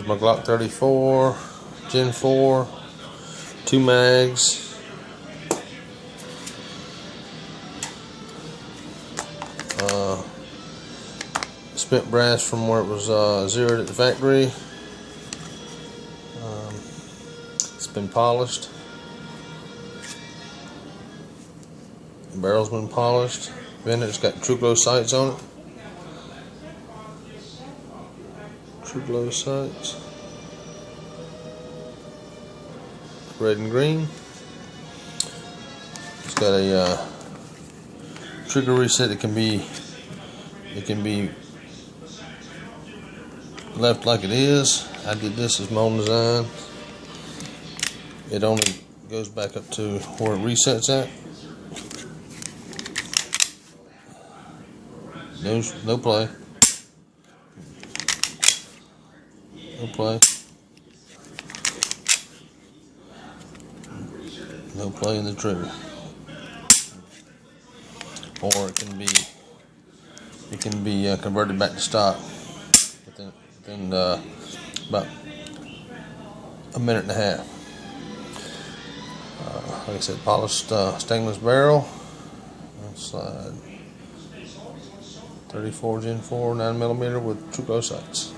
Here's my Glock 34, Gen 4, 2 mags. Spent brass from where it was zeroed at the factory. It's been polished. The barrel's been polished. It's got true glow sights on it. True glow sights. Red and green. It's got a trigger reset. It can be left like it is. I did this as my own design. It only goes back up to where it resets at. No play. No play. No play in the trigger. Or it can be converted back to stock within about a minute and a half. Like I said, polished stainless barrel. Slide 34 Gen 4 9mm with true glow sights.